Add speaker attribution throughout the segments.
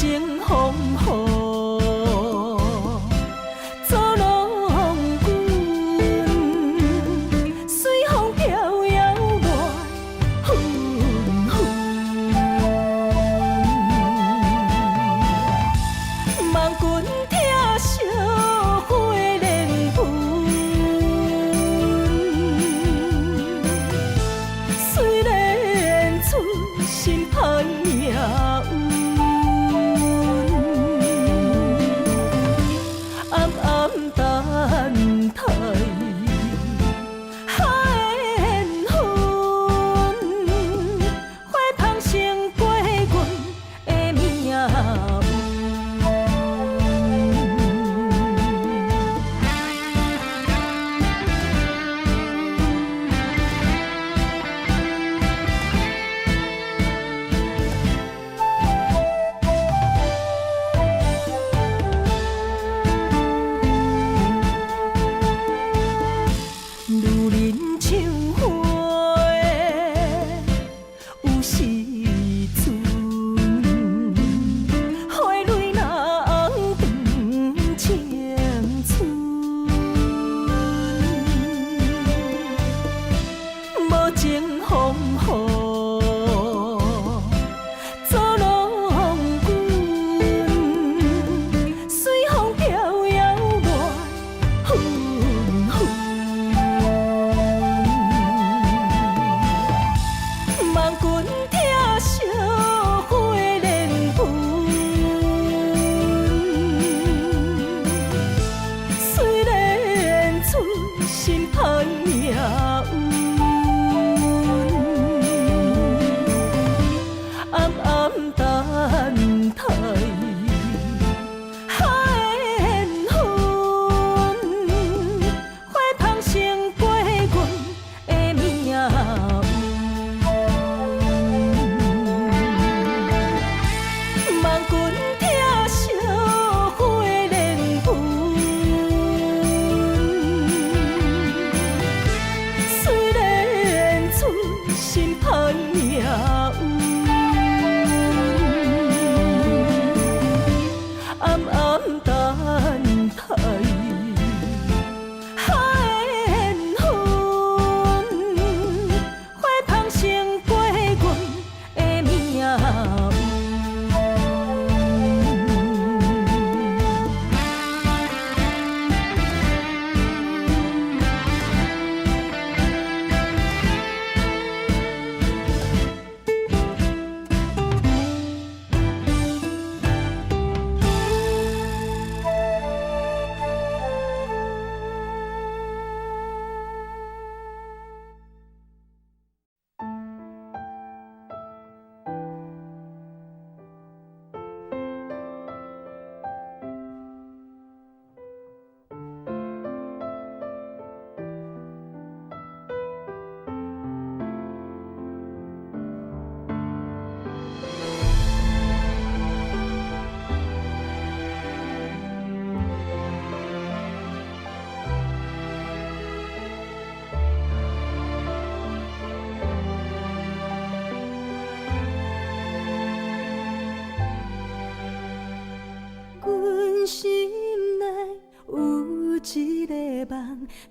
Speaker 1: 情风雨。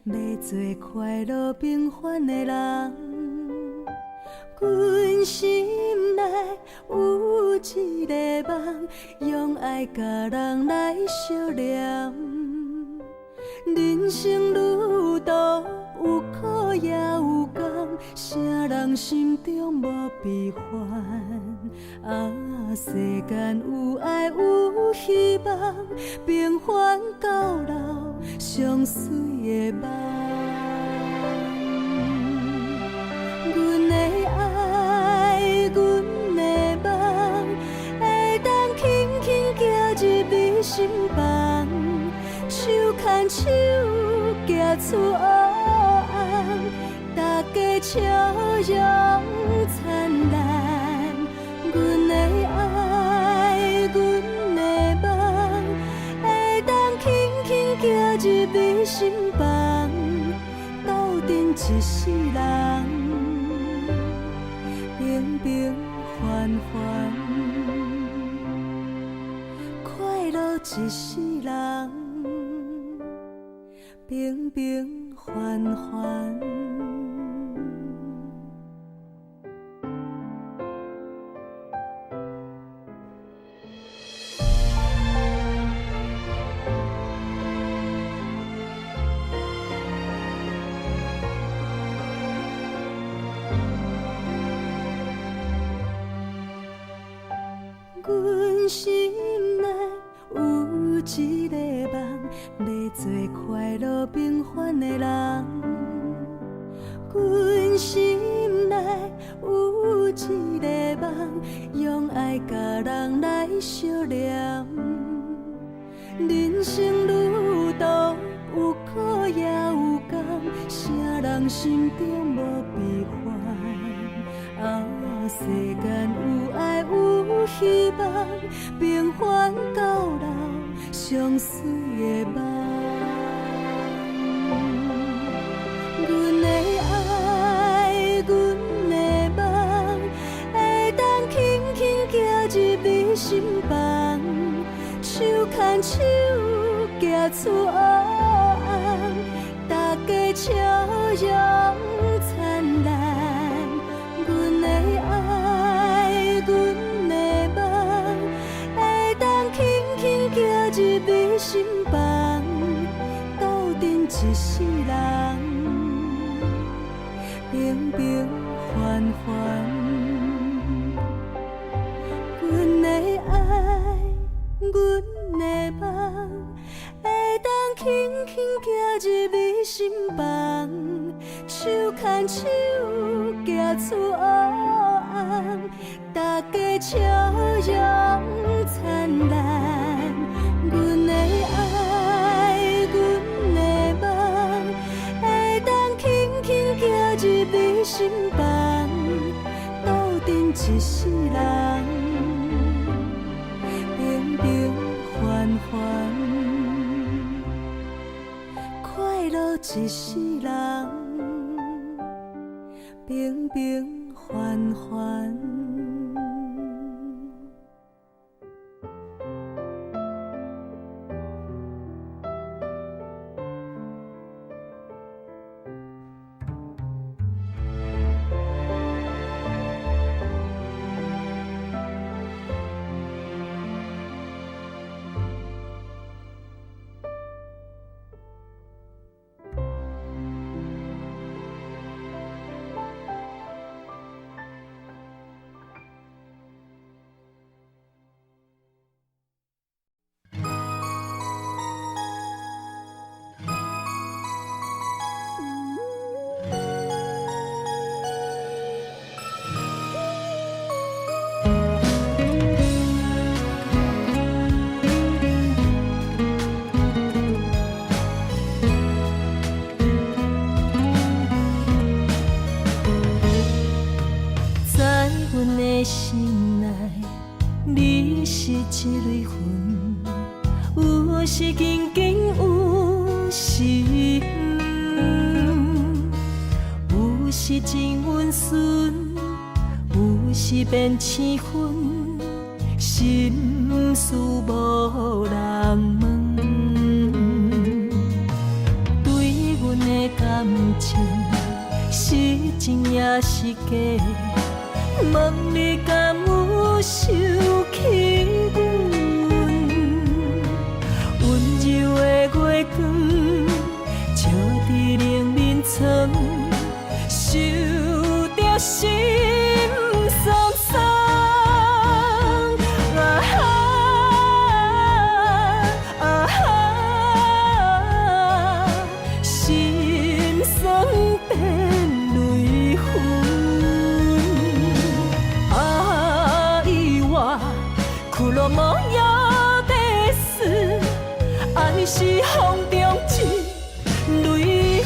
Speaker 2: 要做快乐平凡的人，阮心内有一个梦，用爱甲人来相连。人生旅途有苦也有甘，啥人心中无悲欢？啊，世间有爱有希望，平凡到老，上水的梦。阮的爱，阮的梦，会当轻轻行入你心房，手牵手行出黑暗，大家笑容灿烂。阮的爱，阮的梦，会当轻轻行入你心房，斗阵一世人，平平凡凡。一世人，平平凡凡。阮心内有一个梦，要做快乐平凡的人。阮心内有一个梦，用爱甲人来相连。人生路途有苦也有甘，啥人心中无悲欢？世间有爱有希望，平凡到老，上水的梦。阮的爱，阮的梦，会当轻轻行入你心房，手牵手行出黑暗，大家笑容灿烂。阮的爱，阮的梦，会当轻轻行入你心房，斗阵一世人，平平凡凡。阮的爱，阮的梦，会当轻轻行入你心房，手牵手行出黑暗，大家笑容灿烂。阮的爱，阮的梦，会当轻轻行入你心房，斗阵一世人，平平凡凡，快乐一世人，平平凡凡。心内，你是一蕊云，有时静静，有时远，有时真温顺，有时变青云，心事无人问。对阮的感情，是真也是假？问你敢有想起阮？温柔的月光，照伫冷面床，受着心酸酸。啊哈啊哈，心酸变泪痕。苦乐无药的死，爱是风中一蕊云。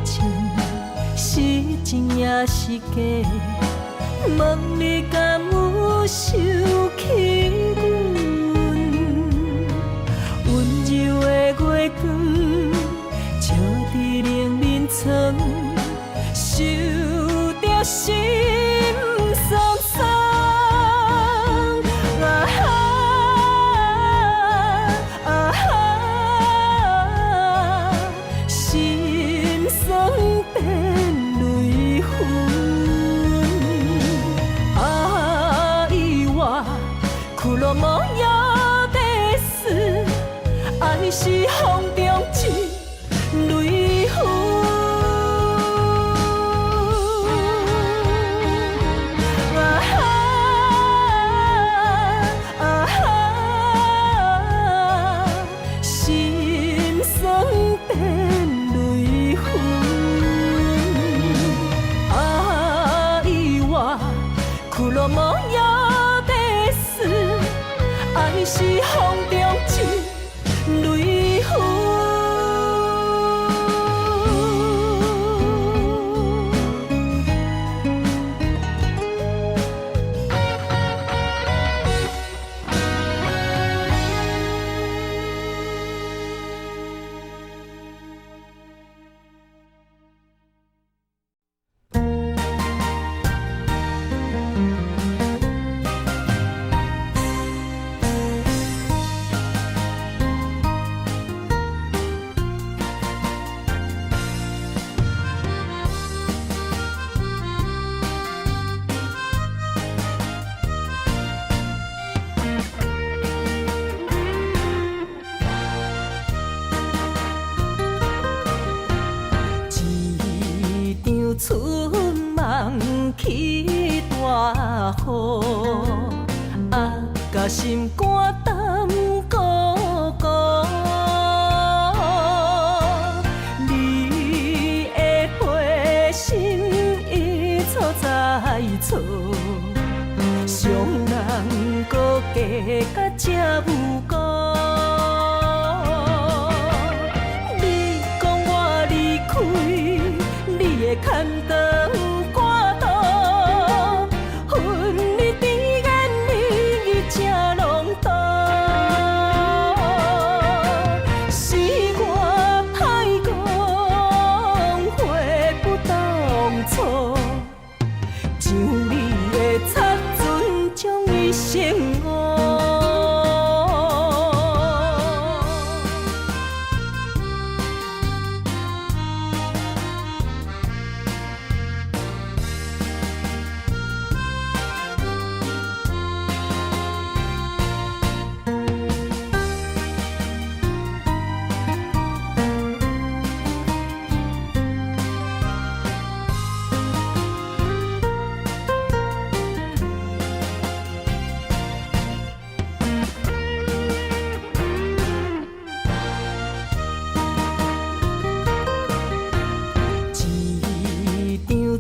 Speaker 2: 情是真也是假？问你敢有想起阮？温柔的月光，照伫冷面床，受着心酸酸。啊哈啊哈，心酸变泪痕。爱我苦乐无药的死，爱是风中一泪痕。苦乐无药的死，爱是风中一泪痕。春梦起大雨，甲心肝胆孤孤。你的花心已错在错，伤人搁加甲这有辜。你讲我离开，你的牵肠挂肚，恨你甜言蜜语正浓度，是我太讲话不当初，像你的擦船将伊生误。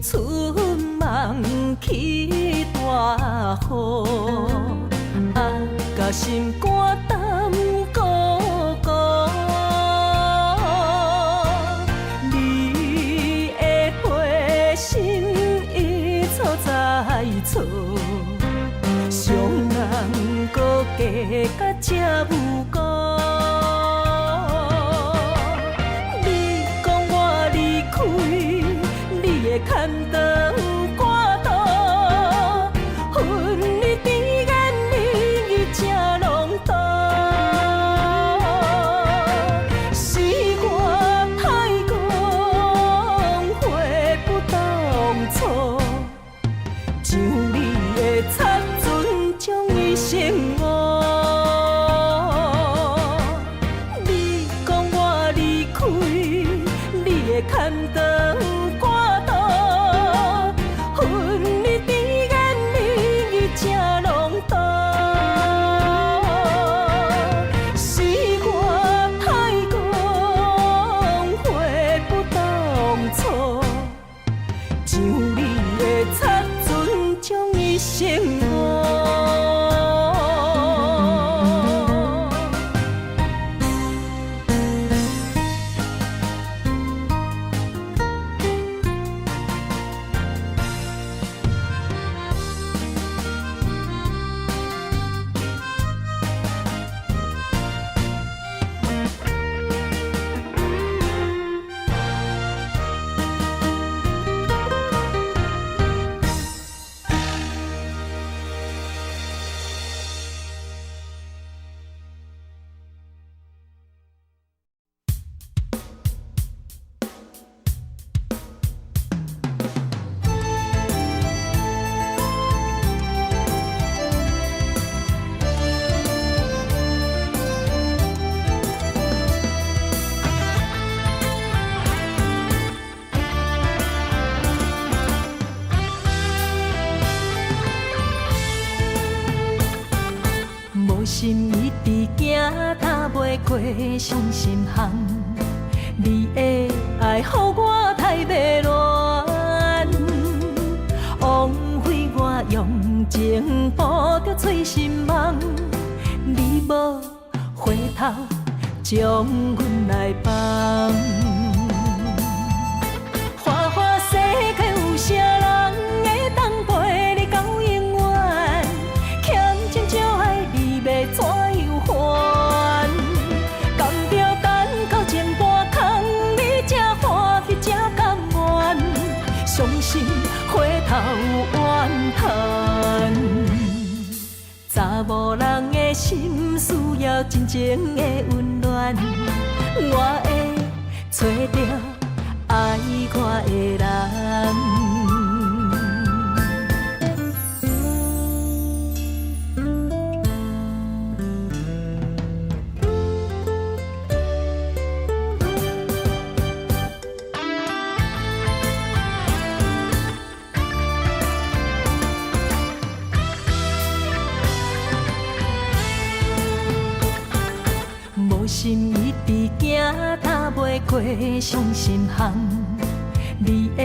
Speaker 2: 春梦起大雨，甲心肝胆孤孤。你的花心已错在错，伤人搁加甲这有辜。你讲我离开，你的牵肠挂肚，恨你甜言蜜语正浓度，是我太讲话不当初，像你的擦船将伊生误。过伤心巷，你的爱，予我太迷乱，枉费我用情捕着醉心梦，你无回头将阮来放。花花世界有啥人会当陪你到永远？欠情少爱你要怎样还？甘着等到前半空，你才欢喜才甘愿，伤心回头怨叹。查某人的心需要真情的温暖，我会找到爱我的人。无心一直行，踏袂过伤心巷。你的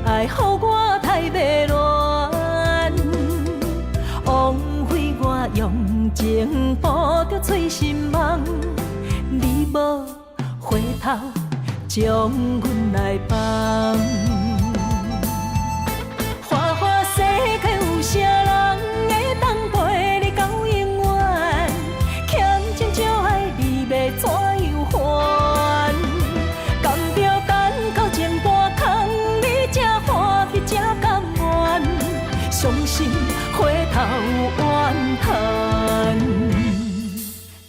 Speaker 2: 爱，予我太迷乱，枉费我用情捕着醉心梦。你无回头将阮来放。花花世界有啥人会当陪你到永远？欠情少爱你要怎样还？甘着等到前半空，你才欢喜才甘愿，伤心回头怨叹。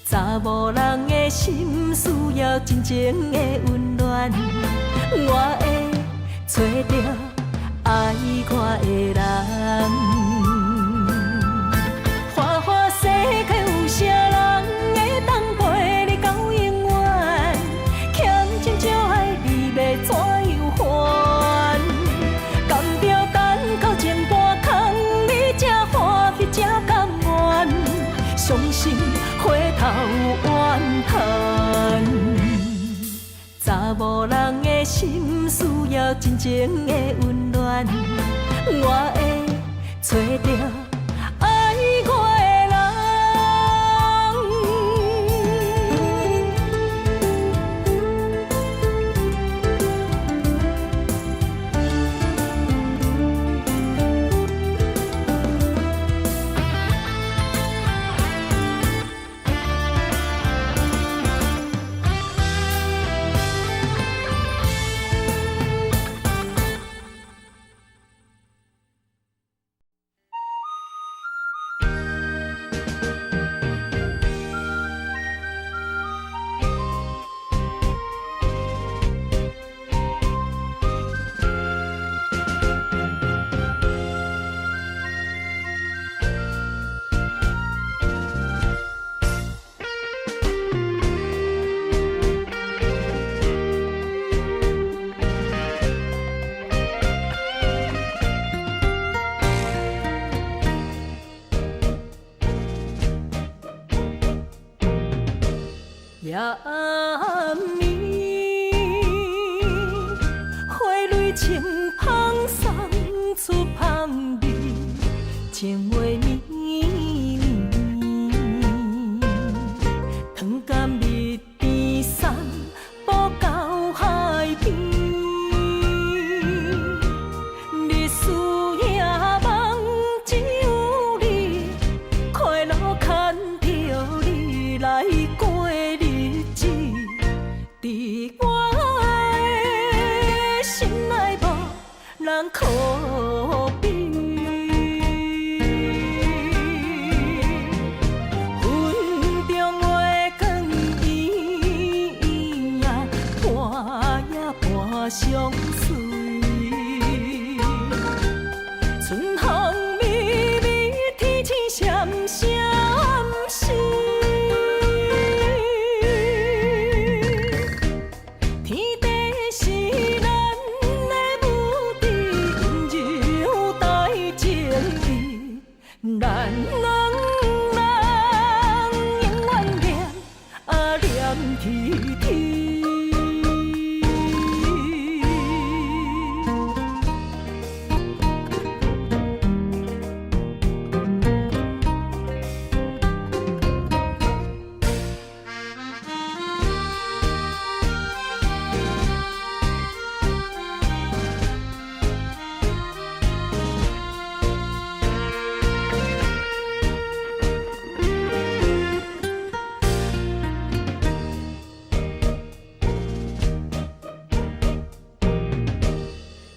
Speaker 2: 查某人的心需要真情的温暖，我会找到爱我的人。花花世界有啥人会当陪你到永远？欠情少爱你要怎样还？甘着等到前半空，你才欢喜才甘愿，伤心回头怨叹。查某人的心需要真情的温暖，我会找到爱我的人。夜暗暝，花蕊清香送出香味，情话绵绵，糖甘蜜甜送步到海边，日思夜梦只有你，快乐牵着你来过。伫我的心内无人可比。去去。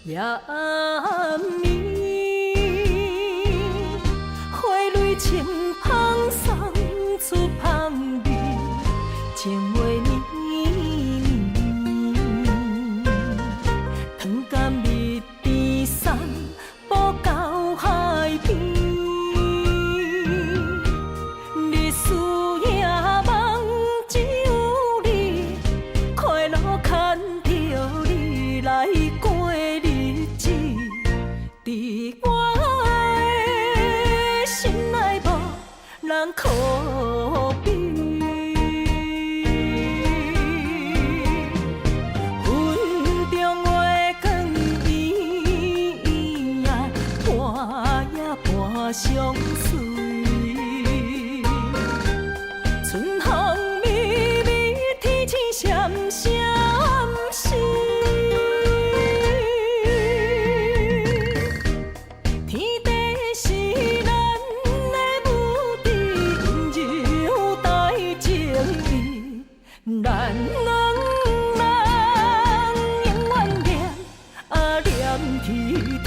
Speaker 2: 夜暝，花蕊清香送出香味，情话绵绵，糖甘蜜甜送步到海边，日思夜梦只有你，快乐牵着你来过。伫我的心内无人可比，云中月光圆呀，伴呀伴相随，春风微微，天星闪闪烁。咱两人永远念啊念去去。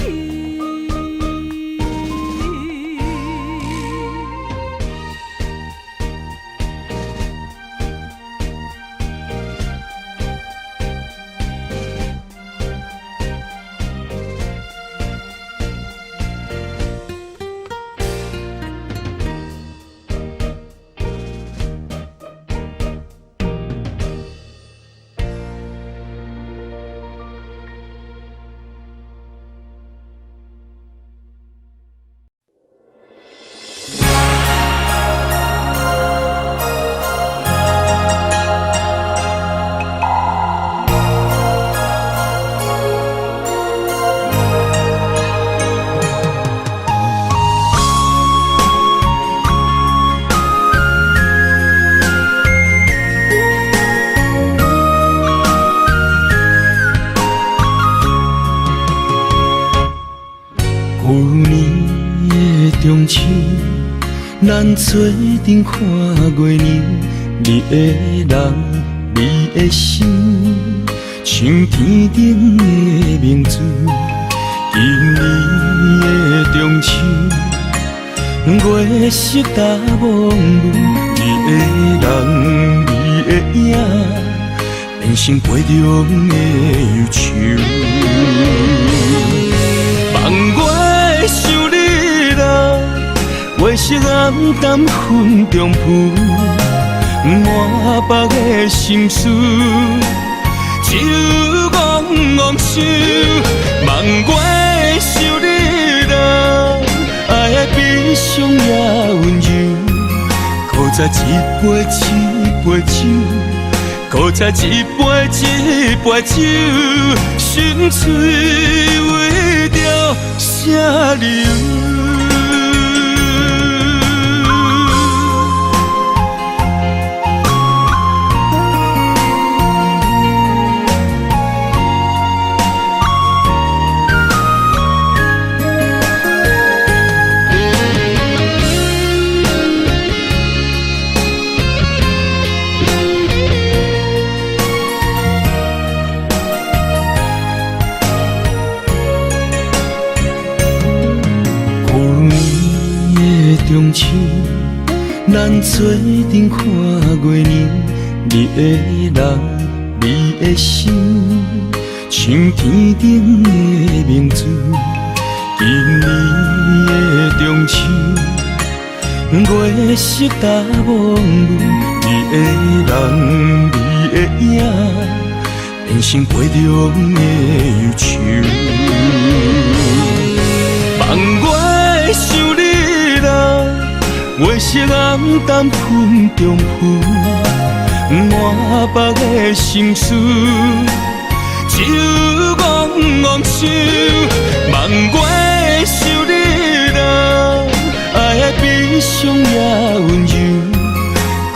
Speaker 1: 旧年的中秋，咱做阵看月亮，你的人，你的心，像天顶的明珠。今年的中秋，月色大蒙雾，你的人，你的影，变成杯中的忧愁。望我想你来，月色暗淡云中浮，满腹的心事，只有怣怣想。望我想你来，爱的悲伤也温柔，搁再一杯一杯酒，搁再一杯一杯酒，心碎为着啥理由？中秋，咱做阵看月亮，你的人，你的心，像天顶的明珠。今年的中秋，月色大蒙雾，你的人，你的影，变成杯中的忧愁。望我想你来，月色暗淡云中浮，满腹的心事，酒戆戆想，望我想你人，爱的悲伤也温柔。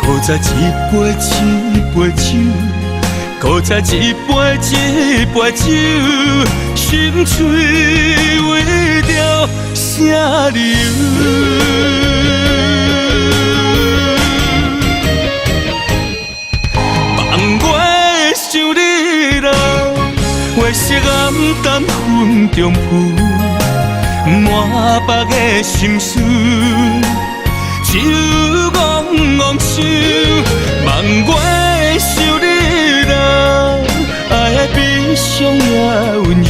Speaker 1: 古早一杯一杯酒，古早一杯一杯酒，心碎为着啥理由？月色暗淡云中浮，满腹的心事，酒戆戆想，望我想你人，爱的悲伤也温柔。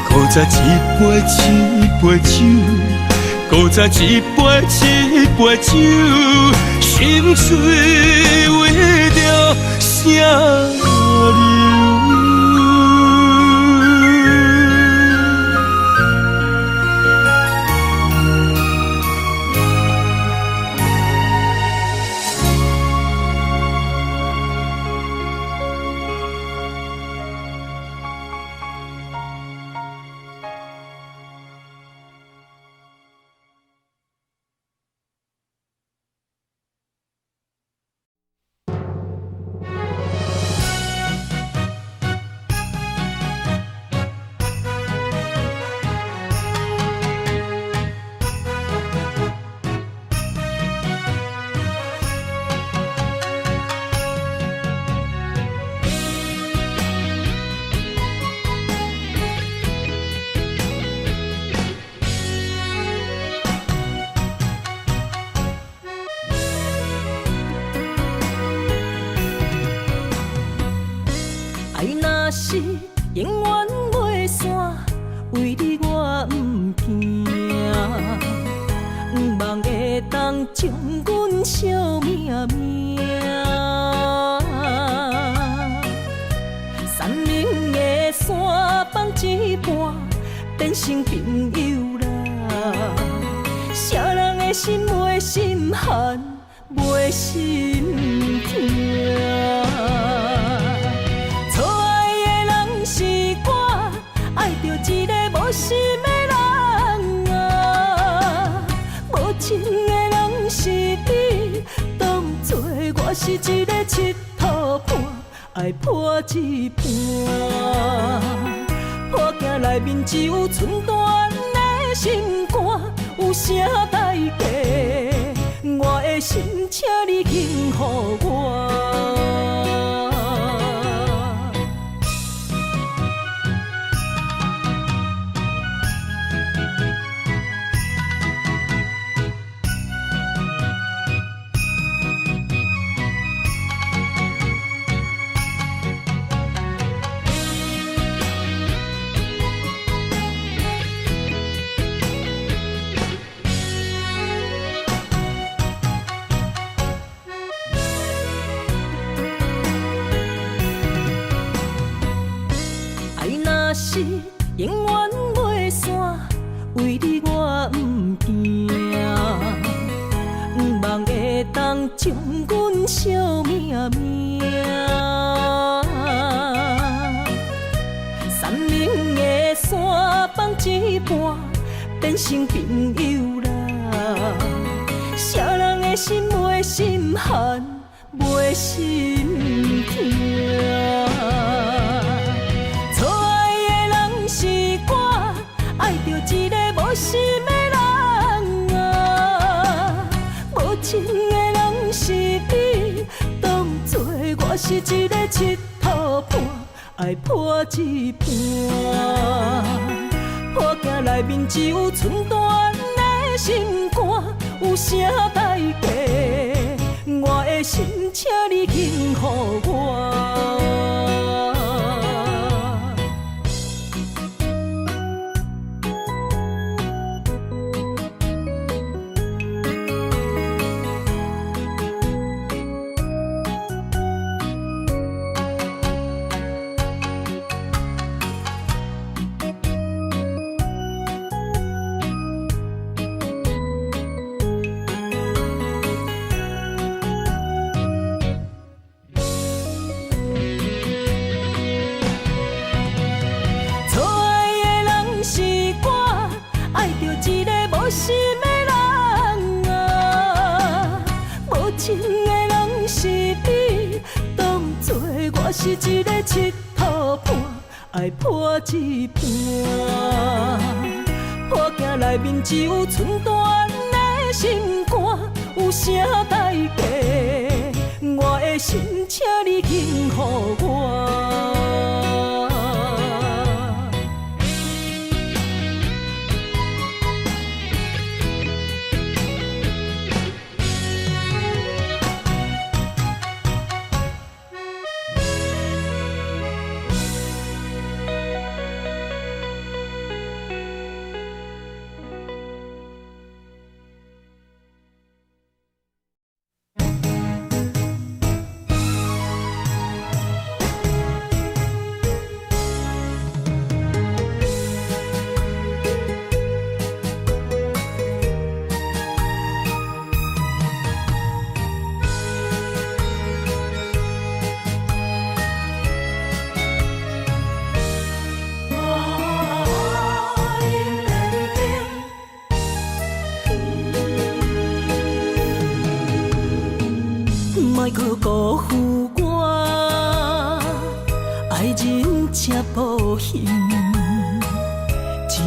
Speaker 1: 古早一杯一杯酒，古早一杯一杯酒，心碎为着啥理由？
Speaker 2: 是永远袂散，为你我不惊，不望会当将阮惜命命。山明的山放一半，变成朋友啦。啥人的心袂心寒，袂心痛。一个无心的人啊，无情的人是你，当作我是一个佚佗伴，爱破一半。破镜内面只有寸断的心肝，有啥代价？我的心，请你轻予我。是永远袂散，为你我不惊，不望会当将阮惜命命。山明的山放一半，变成朋友啦。啥人的心袂心寒，袂心痛。爱着一个无心的人啊，无情的人是你，当作我是一个佚佗伴，爱破一半。破镜内面只有寸断的心肝，有啥代价？我的心，请你轻予我。情的人是你，当作我是一个佚佗伴，爱破一半。破镜内面只有寸断的心肝，有啥代价？我的心，请你紧予我。莫搁辜负我，爱人正无幸，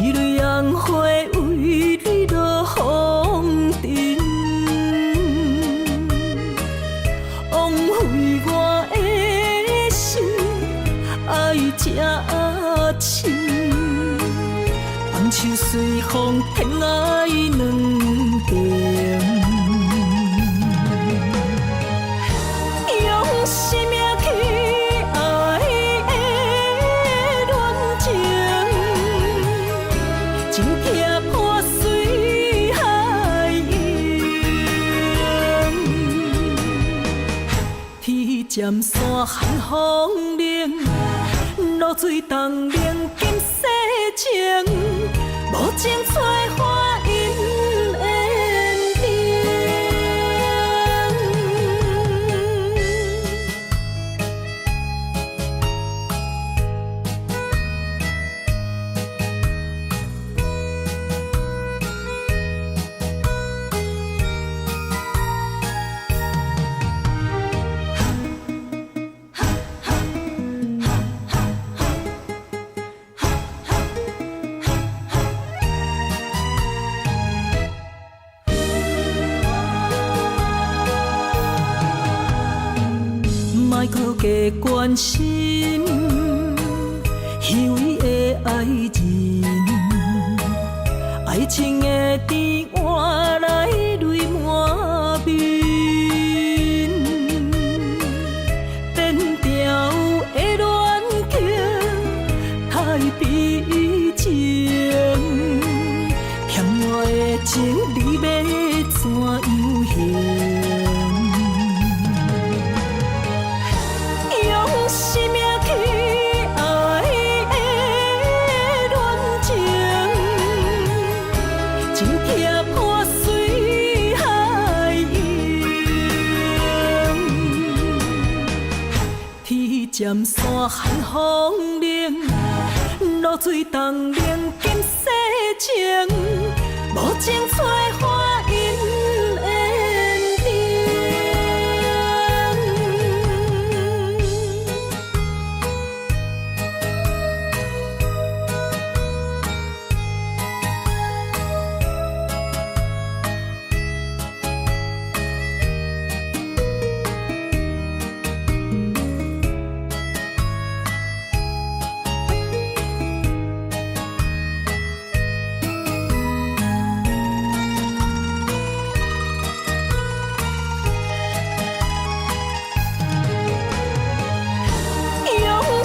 Speaker 2: 一蕊红花为你落风尘，枉费我的心，爱这深，放手随风，偏爱两边。生命去爱的恋情，情拆破随海涌，天渐山寒风冷，露水冻冷今世情，无情催花因缘定。莫搁加关心虚伪的爱人，爱情的甜换来泪满面，变调的恋曲太悲情，欠我的情你要怎样还？生命去爱的恋情，情拆破随海涌，天渐山寒风冷，露水冻冷今世情，无情催花因缘定。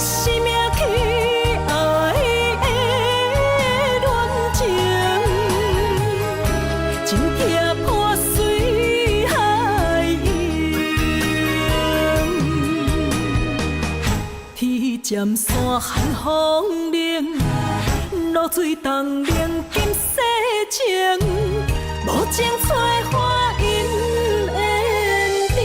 Speaker 2: 生命去爱的恋情，情拆破随海涌，天渐山寒风冷，露水冻冷今世情，无情催花因缘定。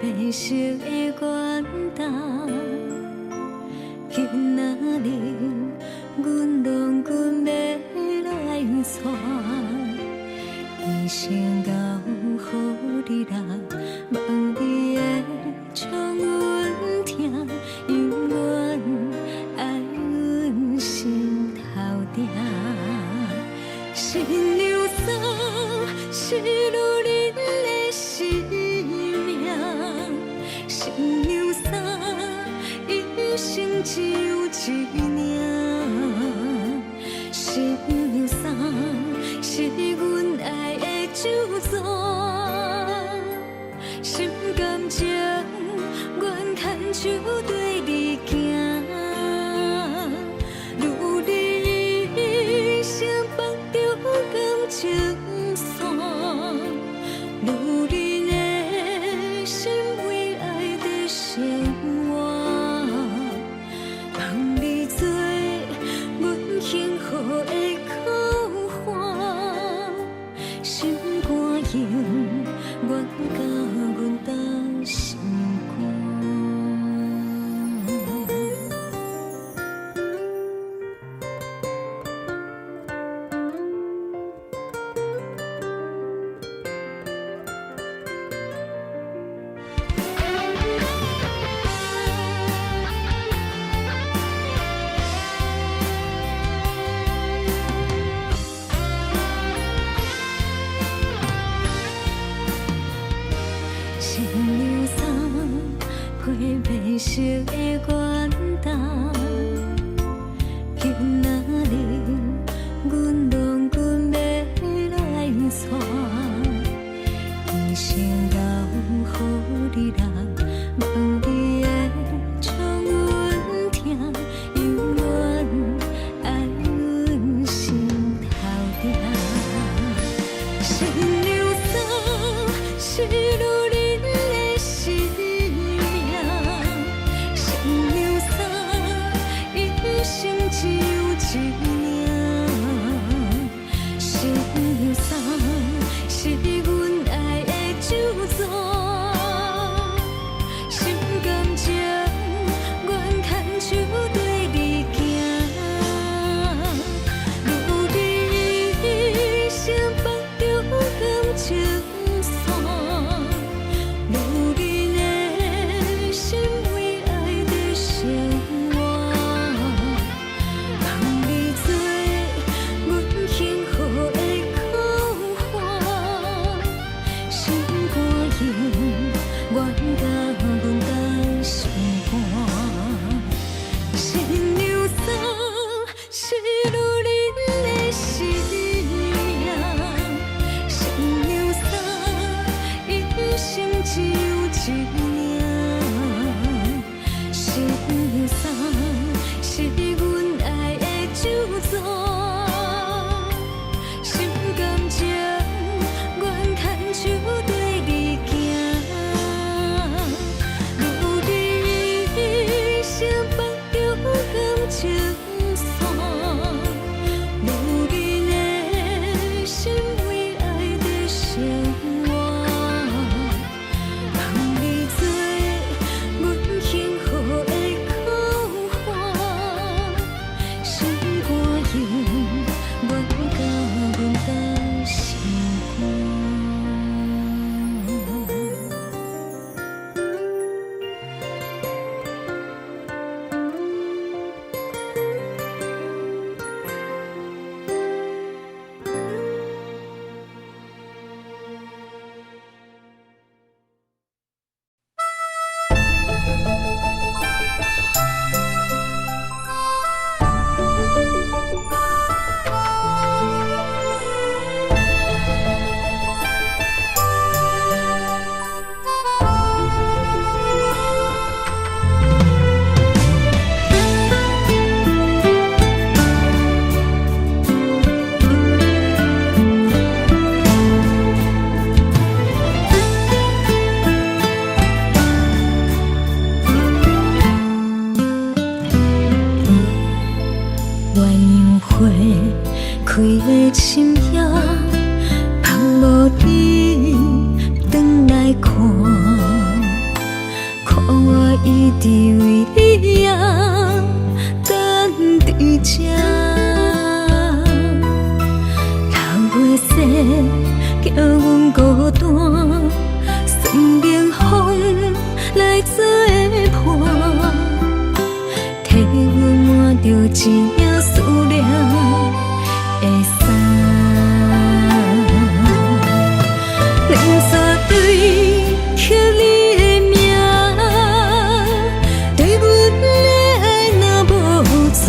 Speaker 2: 白色的元旦，今仔日阮拢阮要来娶，一生到好你啦，望你会将阮疼，永远爱阮心头定。新娘衫是女人的生命，新娘衫一生只有一领，新娘衫是阮爱的酒庄，心甘情愿牵手对你行。情线，女人的心为爱在生活，望你做阮幸福的靠岸，心肝用愿甲阮当心肝。白色的元旦，今仔日阮拢阮要来娶，一生到好你啦，望你会将阮疼，永远爱阮心头定。新娘衫是女人的生命。心只有一领，新娘衫是阮爱的酒庄，心甘情愿牵手对你行，女人成绑着感情线，女人的心为爱在生活。愿甲阮当心肝，新娘衫是女人的生命，新娘衫一生只有一领，新娘衫是阮爱的酒庄，心甘情愿牵手对你行。情线，女人的心为爱在生活，望你做阮幸福的靠岸，心肝用愿甲阮当心肝。开的深夜，盼无你转来看，一直为你啊等在这。流月雪叫阮孤单，算命风来做伴，替阮换着一领思念的衫。连山对刻你的名，对阮的爱若无怎，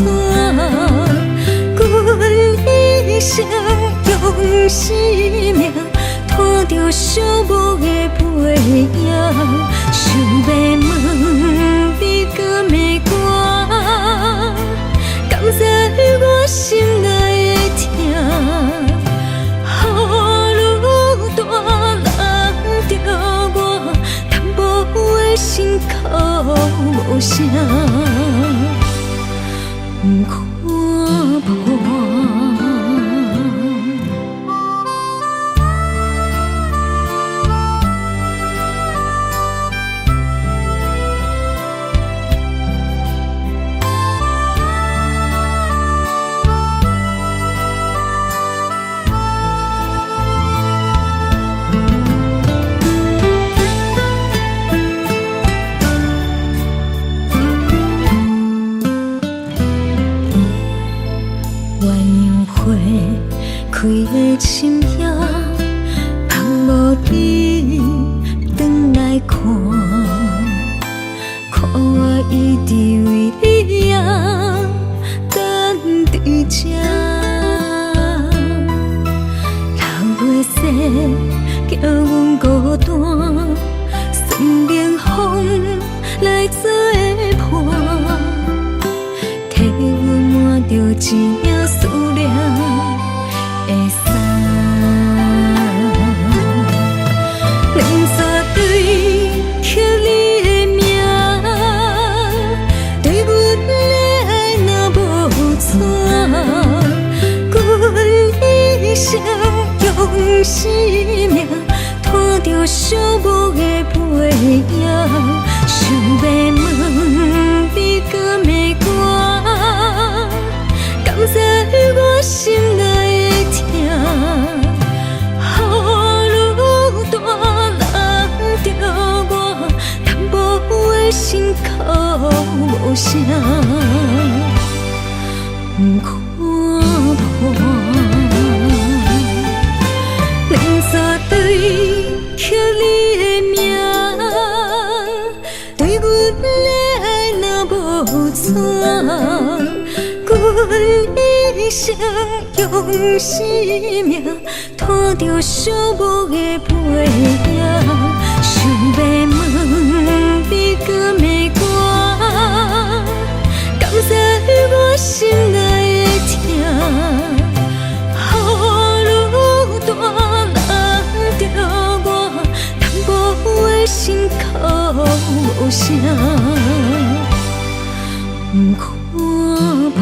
Speaker 2: 阮一生用生命拖着寂寞的背影，想要问你敢会歌，敢知我心内的痛。心口无声，不看破。开的深夜，盼无你转来看，看我一直为你啊等在这。流月雪叫阮孤单，算命风来做伴，替阮换着一领思念的衫。连山对刻你的名，对阮的爱若无怎，阮一生用生命拖着寂寞的背影，想要问你敢会歌，敢知我心内的痛。雨路大人着我，淡薄的心口无声，不看破。连山对刻你的名，对阮的爱若无怎，阮一生用生命拖着寂寞的背影，想要问你敢会歌，敢知我心内的痛。雨路大人着我，淡薄的心口无声，不看破。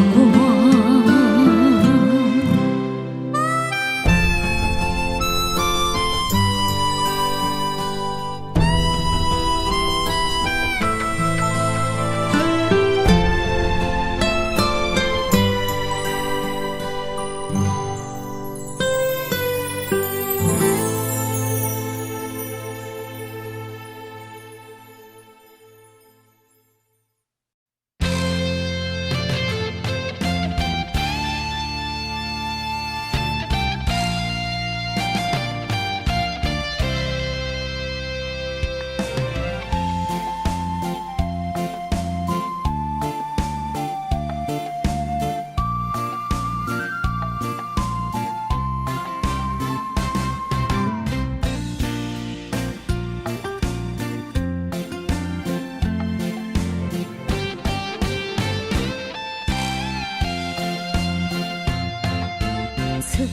Speaker 2: 春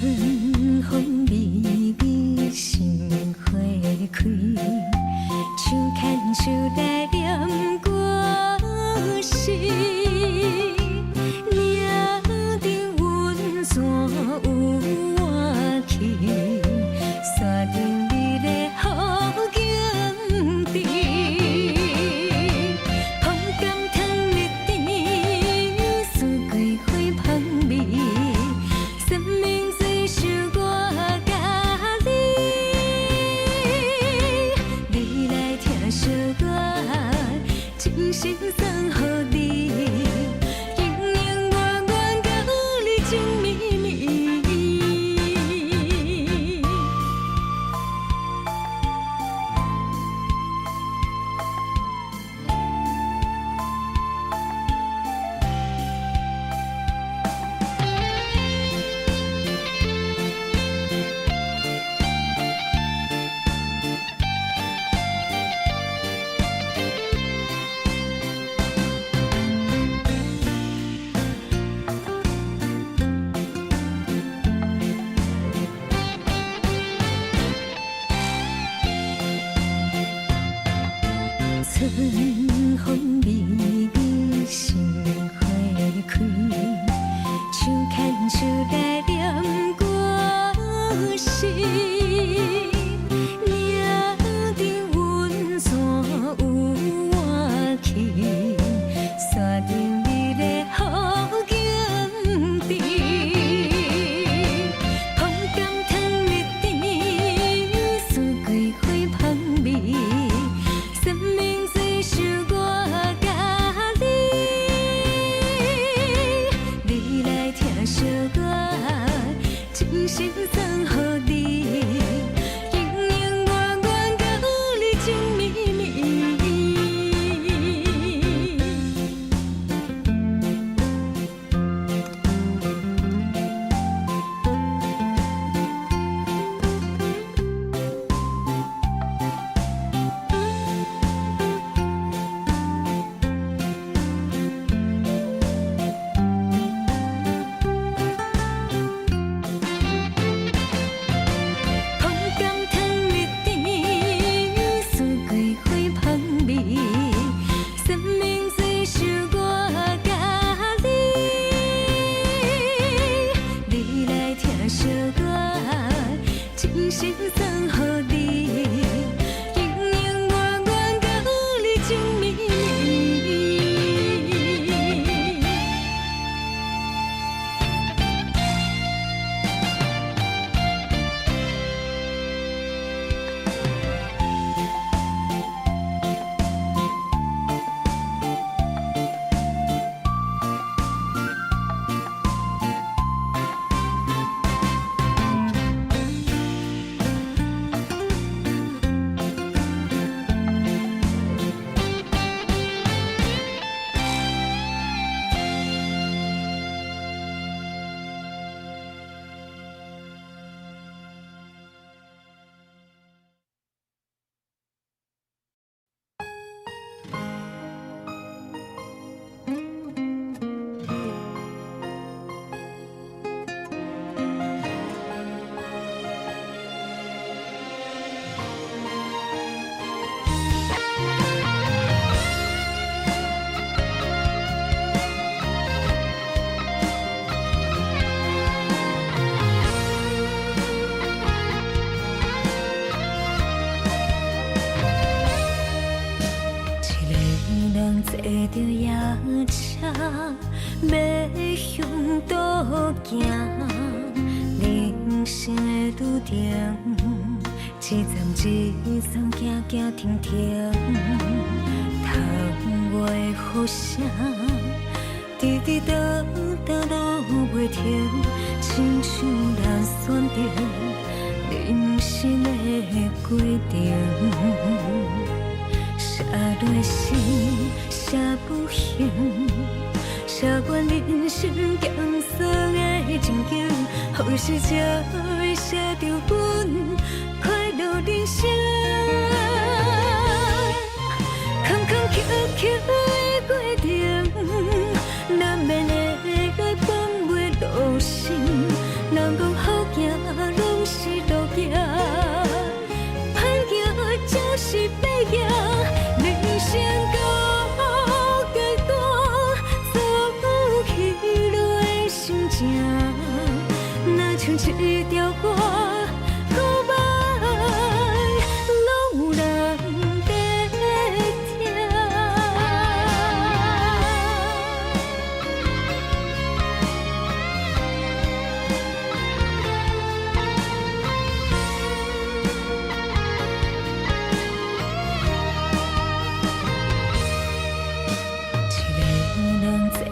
Speaker 2: 风微微，心花开，手牵手来念歌诗，岭顶云山有我去，山顶你的好景致，真心送予你，永永远远甲你情绵绵。春风微微，心花开，手牵手来念歌词，岭顶温泉有我去，山顶你的好景致，风甘糖蜜甜，四季花香味。生命最想我甲你，你来听惜我，真心送予你，永永远远甲你情绵绵。真心送予你，永永远远甲你情绵绵。坐着夜车，要向倒行。人生的路程，一站一站行行停停。窗外的雨声，滴滴答答落袂停，亲像咱选择人生的规定。写落心，写不行，写阮人生艰涩的情景，何时才会写着阮快乐人生？坎坎坷坷的过程，难免会来放袂落心。人讲好行，拢是路行。就是白行，人生到阶段，走起来心情，若像一条歌，搁摆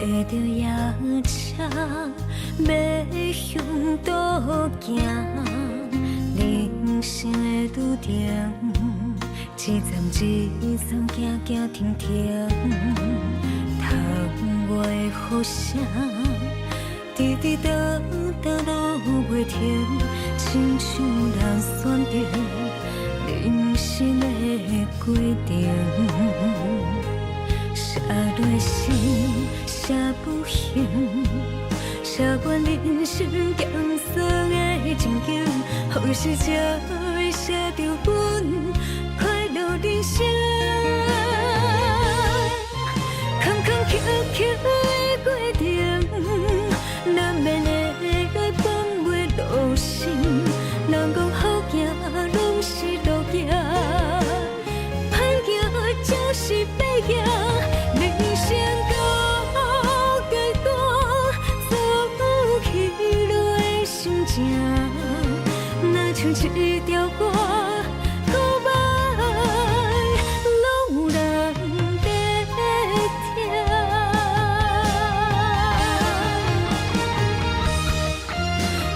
Speaker 2: 骑着野车要向倒行，人生的拄定，一站一站行行停停，窗外的雨声，滴滴答答落袂停，亲像人选择人生的规定。写落心，写不行，写完人生艰涩的情景，何时才会写着阮快乐人生？坎坎坷坷的过程，难免会放袂落心。人讲好行，拢是路行，歹行就是白行。人生到阶段，走起落的心情，若像一条歌，古摆拢有人在听。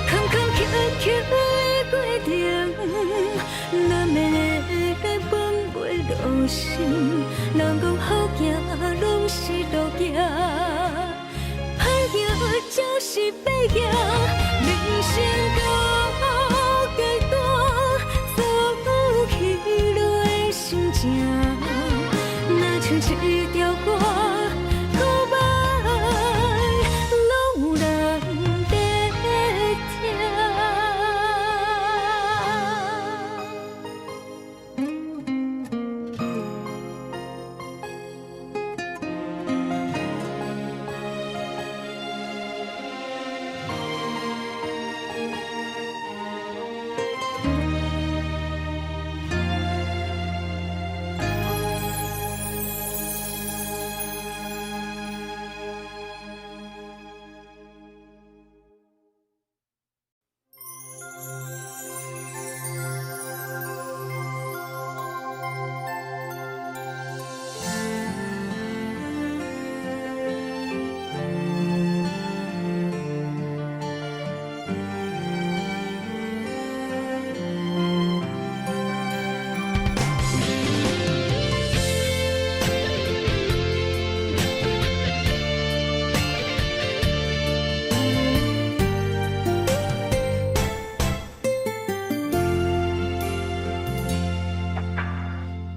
Speaker 2: 坎坎坷坷的过程，难免会放袂落心。人讲好行，拢是路行，歹行就是白行。人生到阶段，走起落的心情，若像一条歌，古摆拢有人在听。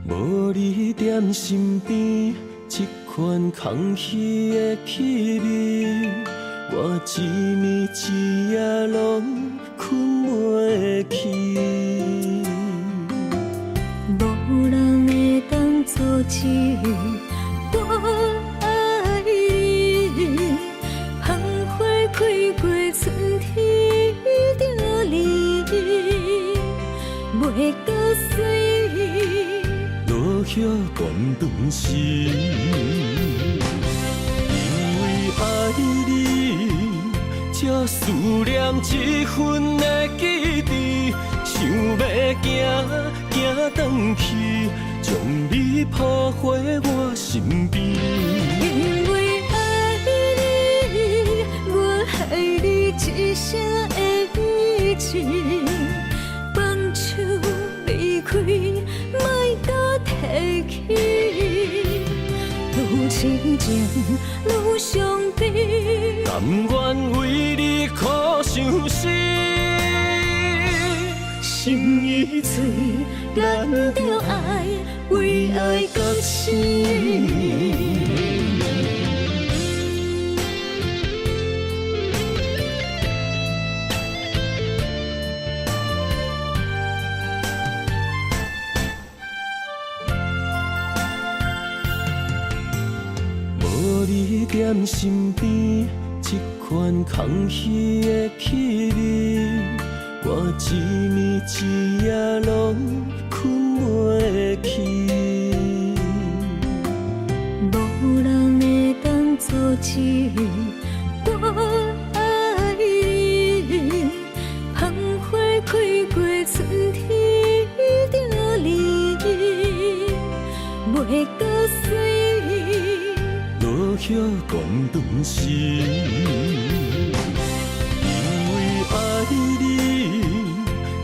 Speaker 1: 无你踮身边，这款空虚的气味，我一暝一夜拢困袂去。
Speaker 2: 无人会当阻止我爱你，芳花开过春天就离，袂搁水。
Speaker 1: 落叶断断时，因为爱你，才思念这份的记忆，想要行转去，将你抱回我身边。
Speaker 2: 因为爱你，我害你一生的意志，放手离开，莫搁提起。愈亲情愈伤悲，
Speaker 1: 甘愿为你苦伤心，
Speaker 2: 心已碎，咱着爱，为爱到死。
Speaker 1: 无你踮身边，这款空虚的气味，我一暝一夜拢困袂去。
Speaker 2: 无人会当阻止我爱你，芳花开过春天就离，袂搁水。
Speaker 1: 落许断肠心。因为爱你，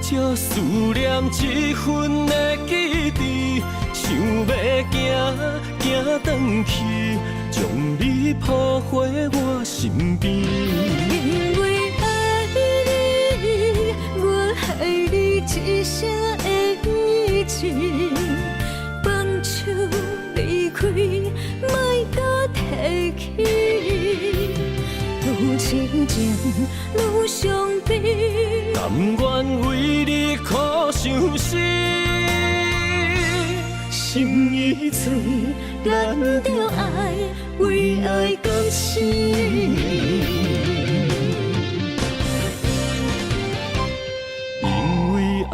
Speaker 1: 才思念这份的记忆，想要行转去，将你抱回我身边。
Speaker 2: 因为爱你，我爱你一生的情，放手离开，莫搁提起。愈痴情愈伤悲，
Speaker 1: 甘愿为你苦伤心，心已醉，
Speaker 2: 咱着爱，为爱到死。
Speaker 1: 因为爱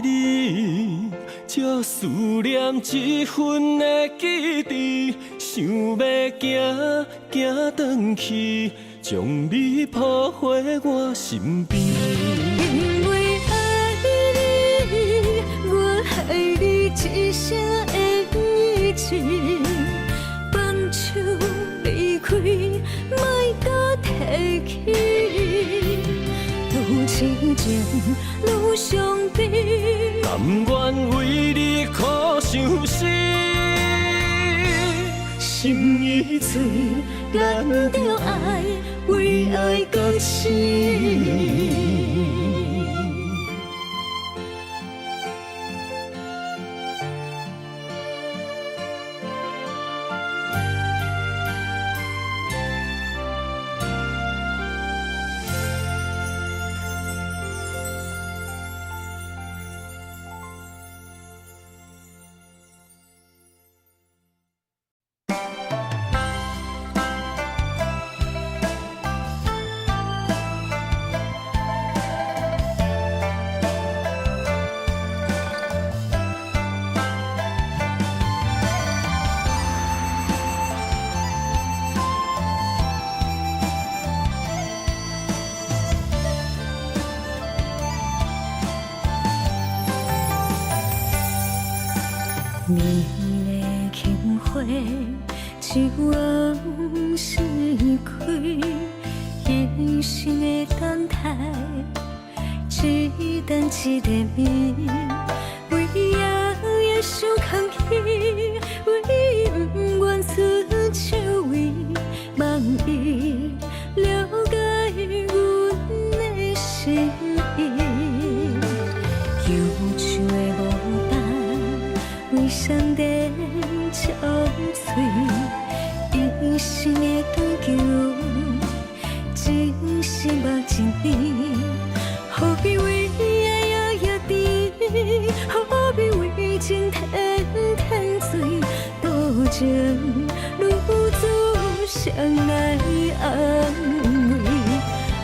Speaker 1: 你，才思念这份的记忆，想要行转去，将你抱回我身边。
Speaker 2: 因为爱你，我爱你一生的情，放手离开，莫搁提起。愈痴情愈伤悲，
Speaker 1: 甘愿为你苦伤心，心已醉，
Speaker 2: 咱着爱，为爱到死。美丽轻花，一往事开，一生的等待，一等一个谜，为夜夜想空起，为不愿伸手为，望伊了解阮的心意，忧愁的无伴。为上帝憔悴，一生的追求，真是目真甜。何必为爱夜夜甜？何必为情天天醉？多情如此相爱安慰，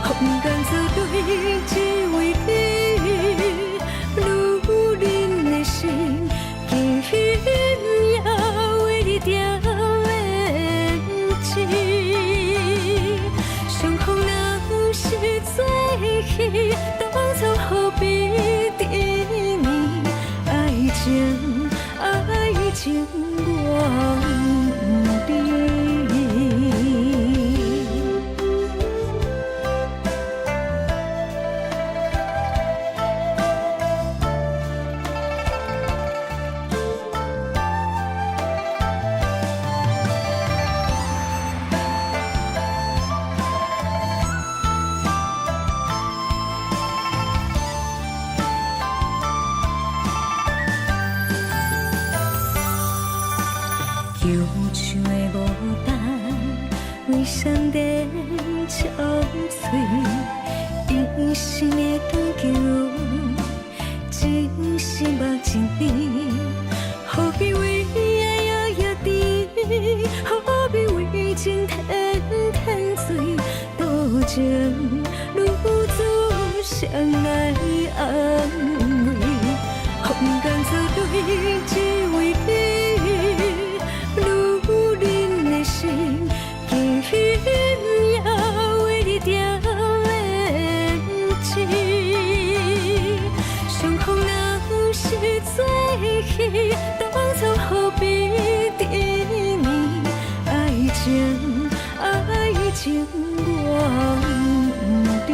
Speaker 2: 空甘做对，只为你，如恁的心。今夜为你掉眼睛，相逢若是做戏，当初何必等你？爱情远离。忧愁的无伴，为上帝憔悴，一生的追求，真是目真甜。何必为爱夜夜甜？何必为情天天醉？多情如此相爱安慰，空甘做对，只为你。如恁的心，今夜为你掉眼睛。相逢若是做戏，当初何必等你？爱情，爱情我不知。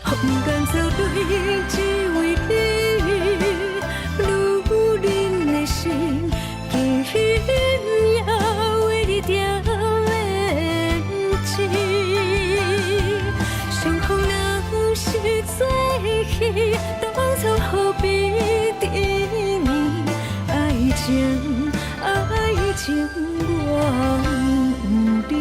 Speaker 2: 风干草对只为你，愈忍的心，今夜为你定连枝。相逢若是做戏，当初何必等你？爱情，爱情我不知。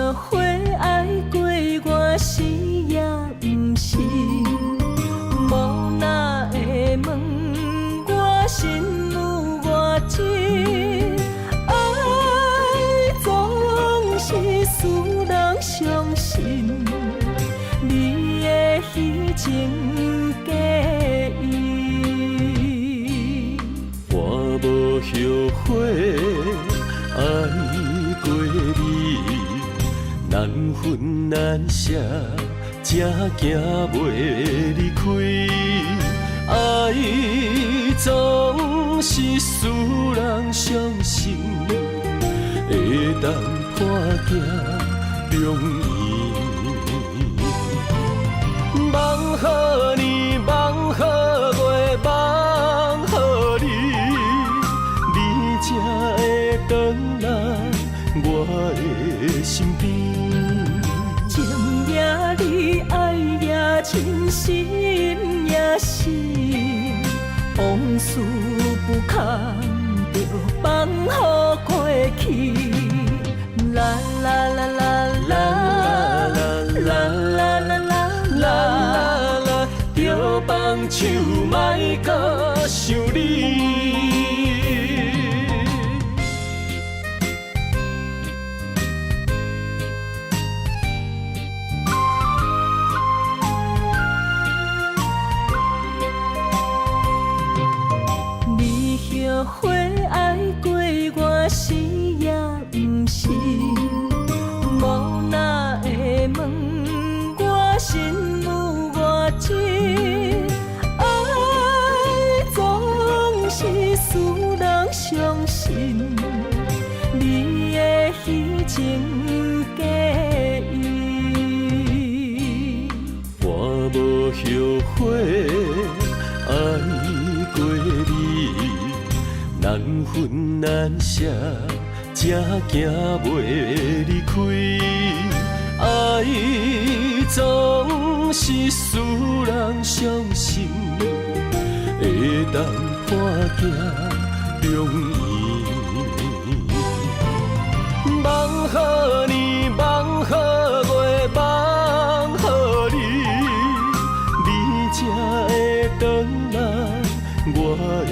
Speaker 2: 后悔爱过我是也不是，无哪会问我心有偌深？爱总是使人伤心，你的虚情假意，
Speaker 1: 我无后悔爱过你。难分难舍，才行袂离开。爱总是使人伤心，会当破镜重圆。梦好年，梦好月，梦好你，你才会回来我的身边。
Speaker 2: 情也你，爱也真，心也是，往事不堪着放乎过去。啦啦啦啦啦啦啦啦啦啦，着放手莫搁想你。后悔爱过我是也不是，无哪会问我心有偌深？爱总是使人伤心，你的虚情假意，
Speaker 1: 我无后悔爱过你。难分难舍，才行袂离开。爱总是使人伤心，会当破镜重圆。梦好年，梦好月，梦好你，你才会回来我的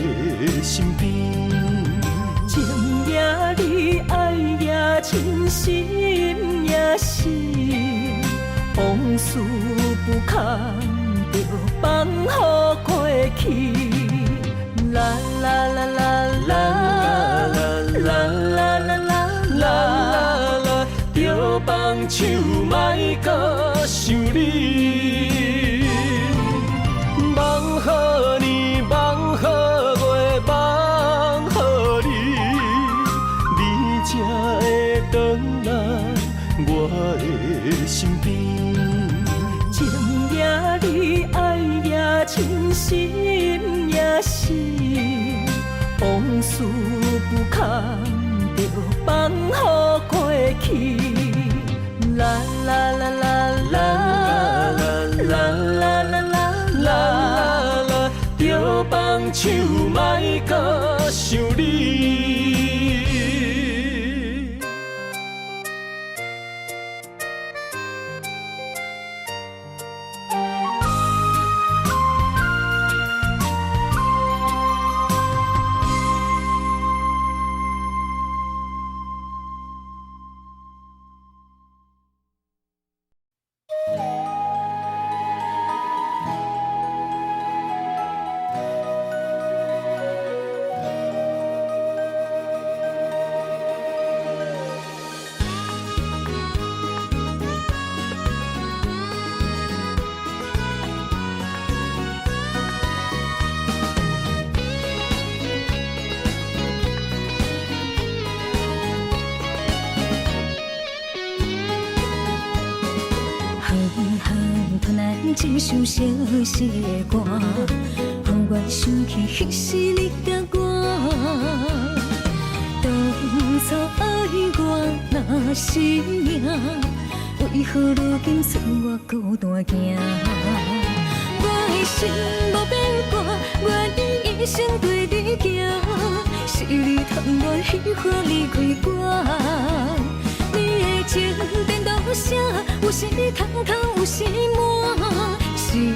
Speaker 1: 身边。
Speaker 2: 情也你，爱也真，心也是，往事不堪着放乎过去。啦啦啦啦啦啦啦啦啦啦，着放手莫搁想你。梦好年，梦好月，梦好你，你才会回来我的身边。情也你，爱也真，心也是，往事不堪着放乎过去。啦啦啦啦啦啦啦啦啦啦，着放
Speaker 1: 手莫搁想你。
Speaker 2: 一首相思的歌，予我想起彼时你甲我。当初爱我若是命，为何如今剩我孤单行？我的心无变卦，愿意一生对你行。是你贪恋喜欢离开我。你的情颠倒写，有时空空，有时满，心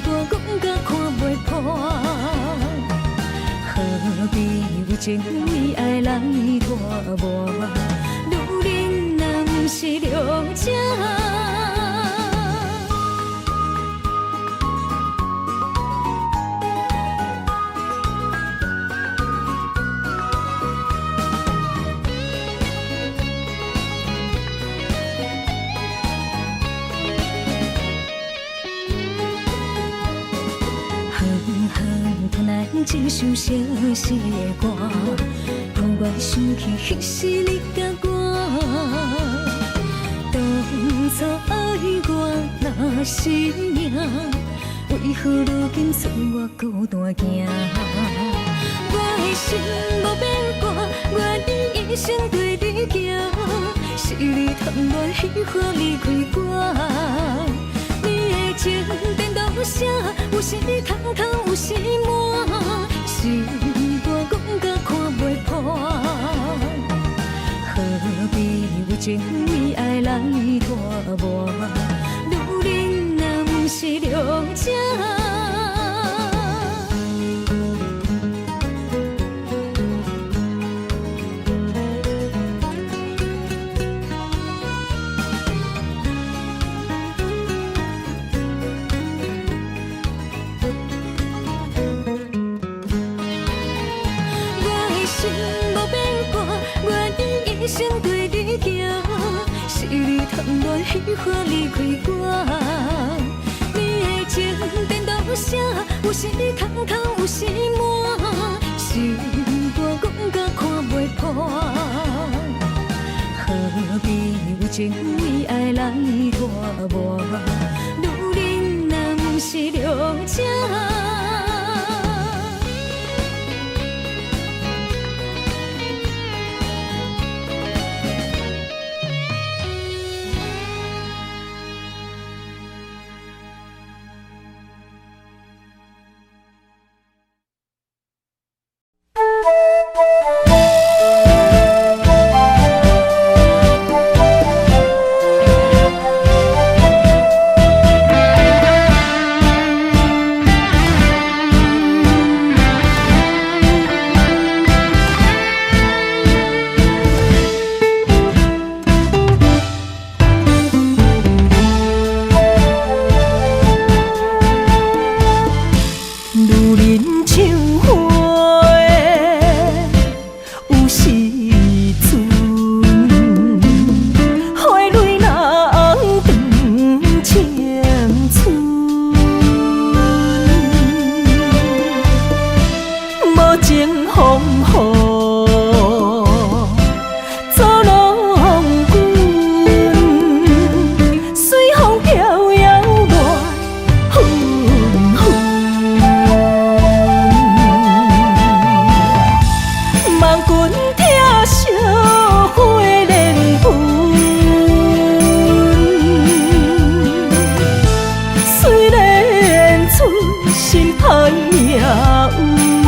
Speaker 2: 肝讲甲看袂破。何必为情为爱来拖磨？女人若不是了解。一首相思的歌，予我想起彼时你甲我。当初爱我若是命，为何如今剩我孤单行？我的心无变卦，愿意一生对你行。是你贪恋喜欢离开我。你的情颠倒写，有时空空，有时满。心肝讲甲看袂破，何必为情为爱来拖磨？女人若不是了解。一生对你行，是你贪恋喜欢离开我。你的情颠倒写，有时空空，有时满，心肝讲甲看袂破。何必为情为爱来拖磨？女人若不是了解。心歹也有。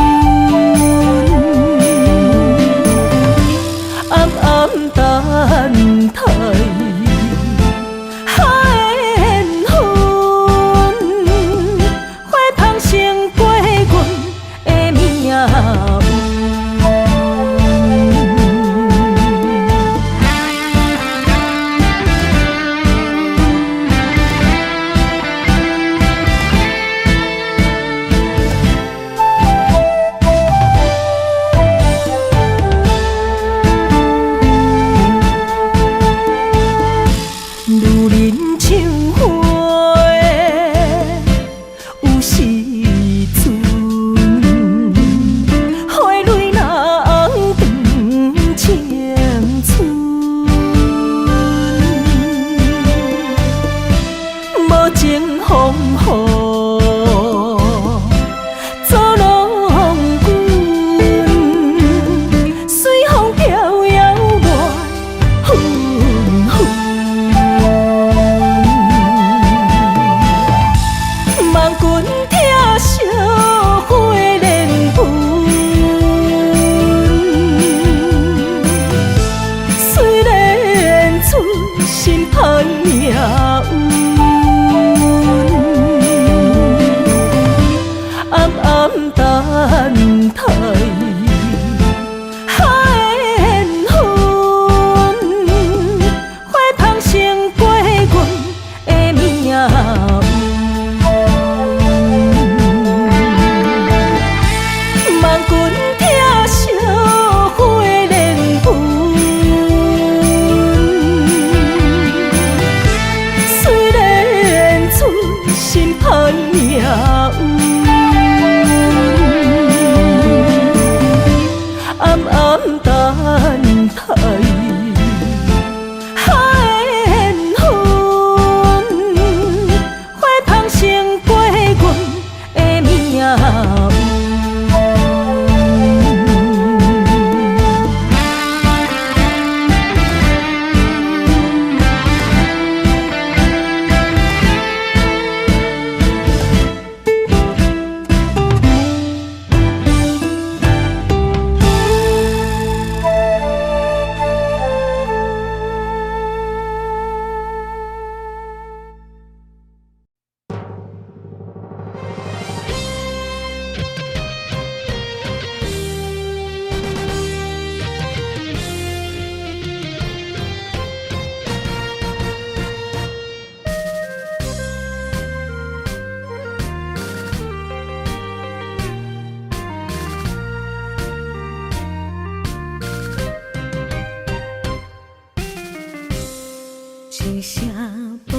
Speaker 2: 一声保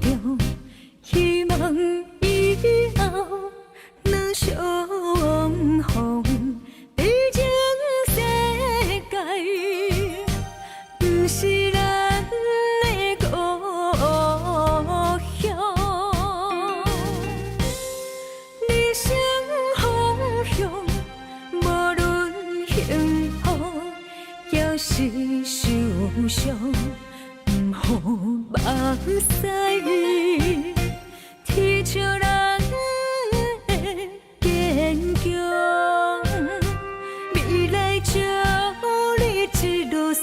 Speaker 2: 重，希望以后能相逢。毕竟世界不是咱的故乡，人生方向无论幸福还是受伤。目屎，天笑人的坚强，未来祝你一路顺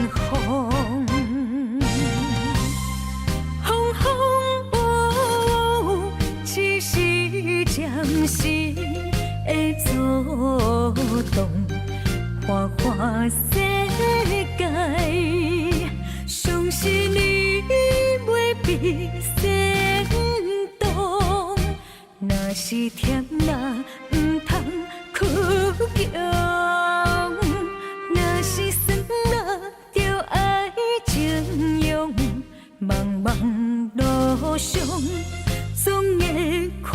Speaker 2: 风。风风雨雨，只是暂时的阻挡，花花世界。相信你袂比先动，若是甜啦，唔通哭强；若是酸啦，就爱情用。茫茫路上，总会看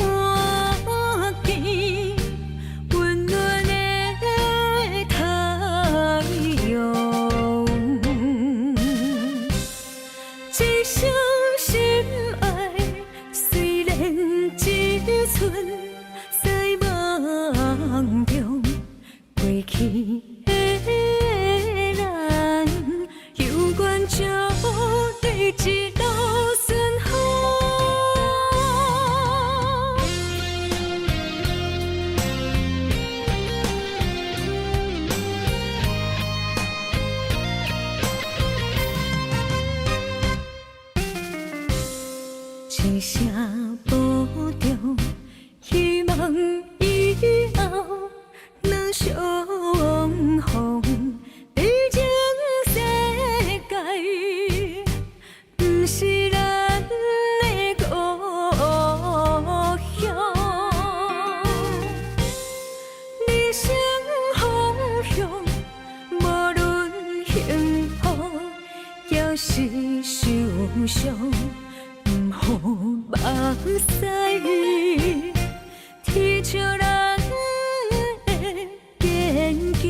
Speaker 2: 见温暖的太阳。一生心爱，虽然一寸，再无是受伤，不好目屎，天笑人的坚强，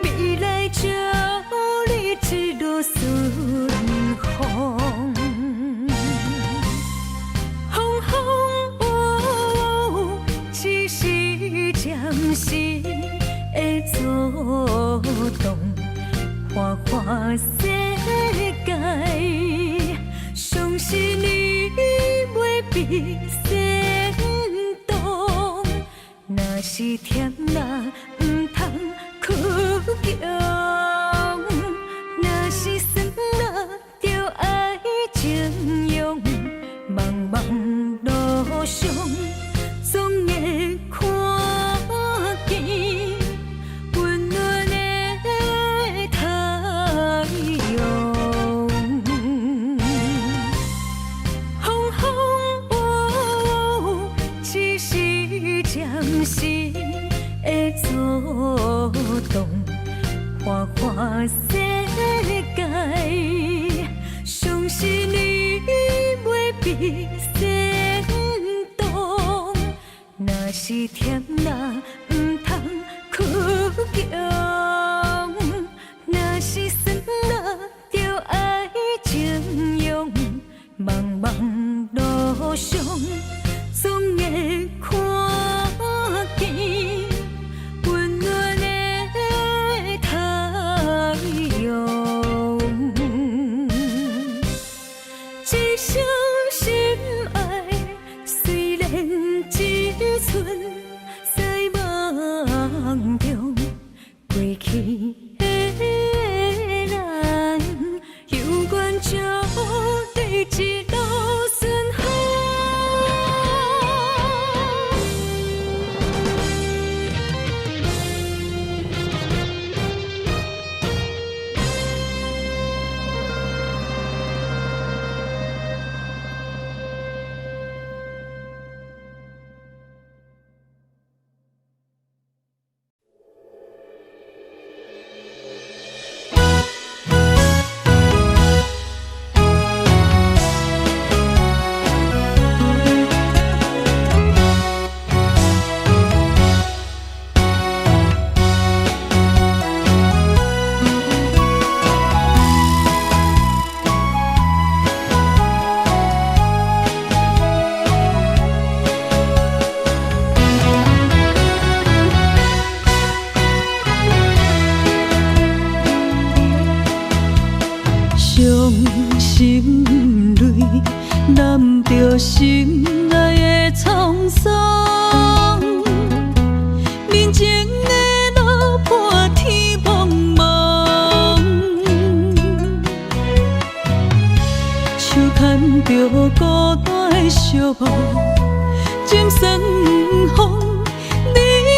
Speaker 2: 未来祝你一路顺风。风风雨雨，只是暂时的作动。花花世界，相信你袂比先动。若是甜啦，唔通哭强；若是酸啦，就爱情用。茫茫路上，总会看见温暖的太阳。风风雨雨，只是暂时的作动。花花世界，相信你袂比先动。若是甜啦，唔通哭强；若是酸啦，就爱情用。茫茫路上，总会看见温暖的太阳。一生心爱，虽然一寸在梦中，过去的咱，永远祝你一路顺风。伤心泪，染着心爱的沧桑。面前的路破天茫茫，手牵着孤单的寂寞，情深风。你的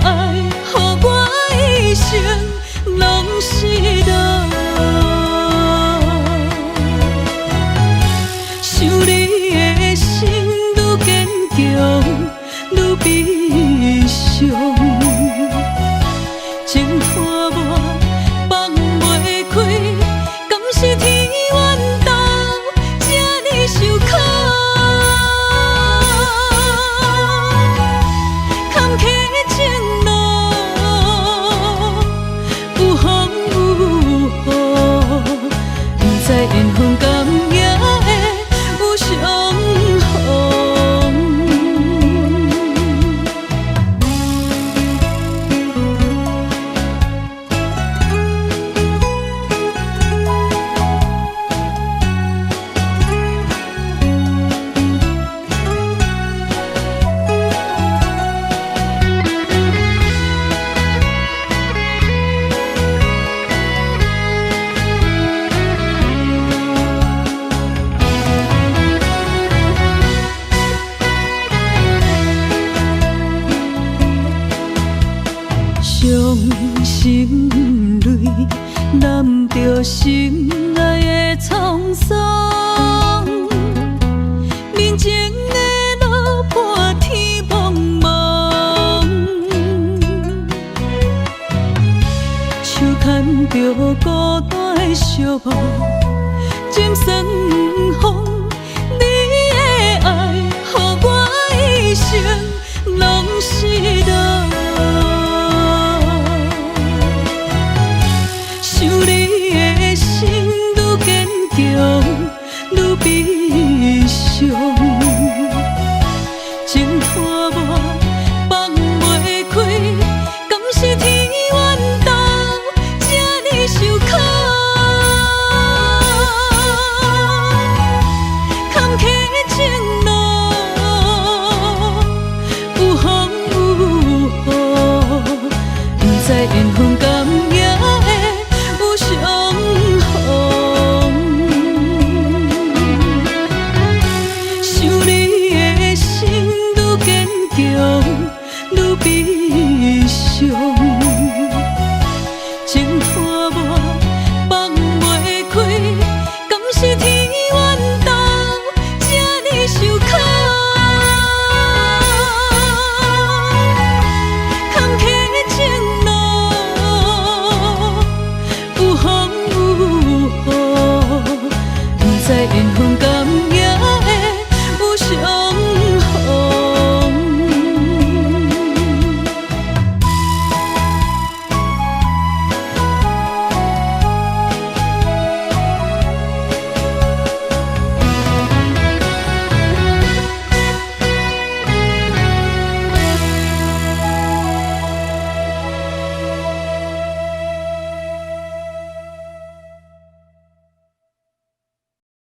Speaker 2: 爱，予我一生拢是道。想你的心愈坚强，愈悲伤。情拖磨放袂开，敢是天怨斗，这呢受苦。坎坷情路，有风有雨，不知缘分甘也会有相逢。伤心泪，染着心爱的沧桑。面前的路破天茫茫，手牵着孤单的寂寂寞，情算不放，你的爱，予我一生。